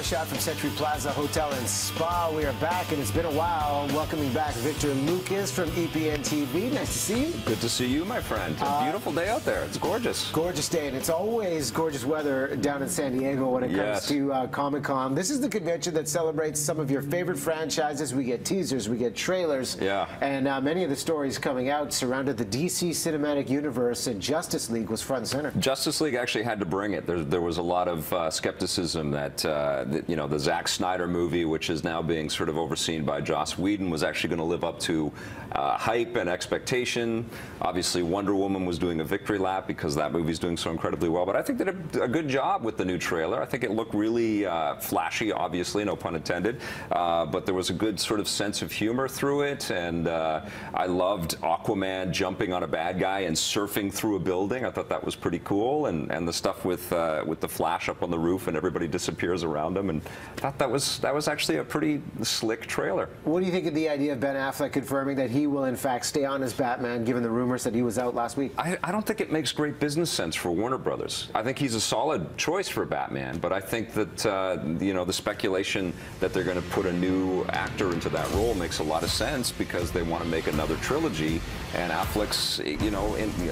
Shot from Century Plaza Hotel and Spa. We are back, and it's been a while. Welcoming back Victor Lucas from EPN TV. Nice to see you. Good to see you, my friend. A beautiful day out there. It's gorgeous. Gorgeous day, and it's always gorgeous weather down in San Diego when it comes to Comic-Con. This is the convention that celebrates some of your favorite franchises. We get teasers, we get trailers, and many of the stories coming out surrounded the DC Cinematic Universe, and Justice League was front and center. Justice League actually had to bring it. There was a lot of skepticism that the Zack Snyder movie, which is now being sort of overseen by Joss Whedon, was actually going to live up to hype and expectation. Obviously, Wonder Woman was doing a victory lap because that movie's doing so incredibly well. But I think they did a good job with the new trailer. I think it looked really flashy, obviously, no pun intended. But there was a good sort of sense of humor through it. And I loved Aquaman jumping on a bad guy and surfing through a building. I thought that was pretty cool. And the stuff with the Flash up on the roof and everybody disappears around him. And I thought that was actually a pretty slick trailer. What do you think of the idea of Ben Affleck confirming that he will in fact stay on as Batman, given the rumors that he was out last week? I don't think it makes great business sense for Warner Brothers. I think he's a solid choice for Batman, but I think that the speculation that they're going to put a new actor into that role makes a lot of sense because they want to make another trilogy, and Affleck's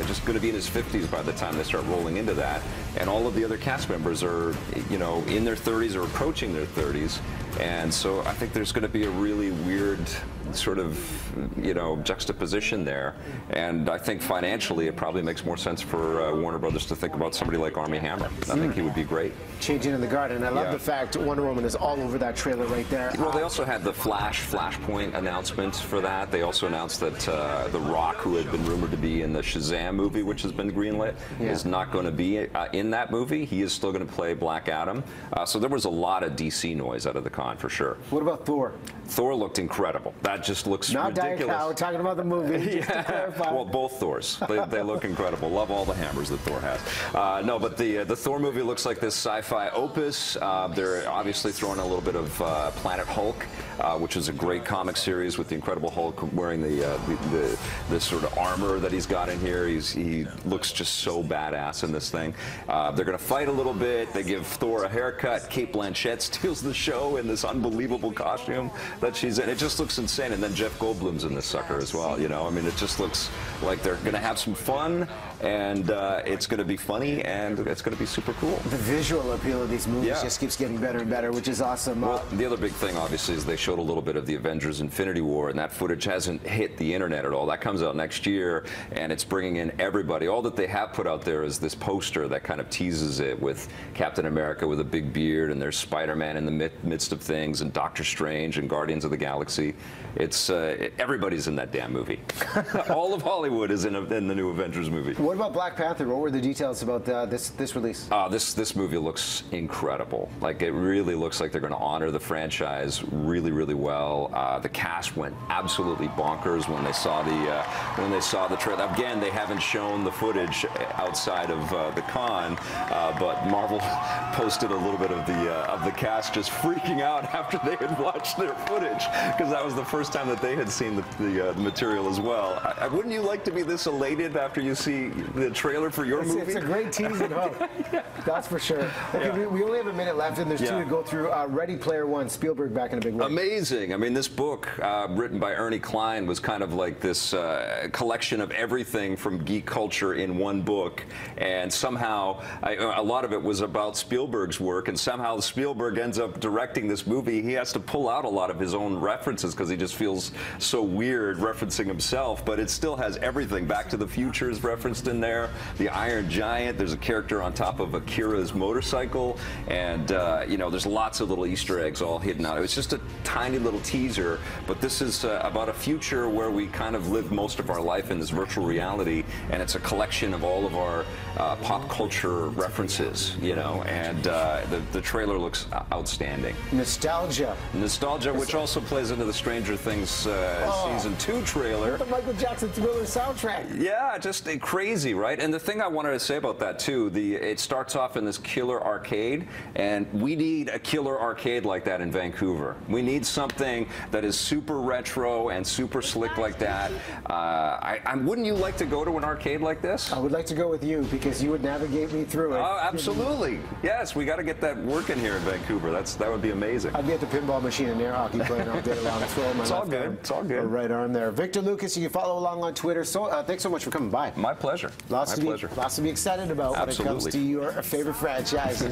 just going to be in his 50s by the time they start rolling into that, and all of the other cast members are in their 30s or approaching their 30s, and so I think there's going to be a really weird sort of juxtaposition there, and I think financially it probably makes more sense for Warner Brothers to think about somebody like Armie Hammer. I think he would be great. Changing in the Garden. And I love the fact Wonder Woman is all over that trailer right there. Well, they also had the Flashpoint announcement for that. They also announced that The Rock, who had been rumored to be in the Shazam movie, which has been greenlit, is not going to be in that movie. He is still going to play Black Adam. So there was a lot of DC noise out of the con for sure. What about Thor? Thor looked incredible. That just looks ridiculous. Not Diet Cow, we're talking about the movie. Just to clarify. Well, both Thors. They look incredible. Love all the hammers that Thor has. No, but the Thor movie looks like this sci-fi opus. They're obviously throwing a little bit of Planet Hulk, which is a great comic series with the Incredible Hulk wearing the sort of armor that he's got in here. He looks just so badass in this thing. They're going to fight a little bit. They give Thor a haircut. Cate Blanchett steals the show in this unbelievable costume that she's in. It just looks insane. And then Jeff Goldblum's in this sucker as well. I mean, it just looks like they're going to have some fun, and it's going to be funny, and it's going to be super cool. The visual appeal of these movies just keeps getting better and better, which is awesome. Well, the other big thing, obviously, is they showed a little bit of the Avengers Infinity War, and that footage hasn't hit the internet at all. That comes out next year, and it's bringing in everybody. All that they have put out there is this poster that kind of teases it with Captain America with a big beard, and there's Spider-Man in the midst of things, and Doctor Strange and Guardians of the Galaxy. It's everybody's in that damn movie. All of Hollywood is in the new Avengers movie. What about Black Panther? What were the details about this release? This movie looks incredible. Like, it really looks like they're going to honor the franchise really, really well. The cast went absolutely bonkers when they saw the trailer. Again, they haven't shown the footage outside of the con, but Marvel posted a little bit of the cast just freaking out after they had watched their footage, because that was the first time that they had seen the material as well. Wouldn't you like to be this elated after you see the trailer for your movie? It's a great teaser, that's for sure. Okay, we only have a minute left, and there's two to go through. Ready Player One, Spielberg back in a big way. Amazing. I mean, this book, written by Ernie Klein, was kind of like this collection of everything from geek culture in one book, and somehow a lot of it was about Spielberg's work, and somehow Spielberg ends up directing this movie. He has to pull out a lot of his own references because he just feels so weird referencing himself, but it still has everything. Back to the Future is referenced in there. The Iron Giant, there's a character on top of Akira's motorcycle, and there's lots of little Easter eggs all hidden out. It was just a tiny little teaser, but this is about a future where we kind of live most of our life in this virtual reality, and it's a collection of all of our pop culture references, and the trailer looks outstanding. Nostalgia, which also plays into the Stranger Things Season 2 trailer. The Michael Jackson Thriller soundtrack. Yeah, just crazy. crazy, right? And the thing I wanted to say about that too, it starts off in this killer arcade, and we need a killer arcade like that in Vancouver. We need something that is super retro and super slick like that. Wouldn't you like to go to an arcade like this? I would like to go with you because you would navigate me through it. Oh, absolutely. Yes, we got to get that working here in Vancouver. That would be amazing. I'd be at the pinball machine and air hockey playing all day long. It's all good. It's all good. Right arm there. Victor Lucas, you can follow along on Twitter. So thanks so much for coming by. My pleasure. Lots to be excited about when it comes to your favorite franchises.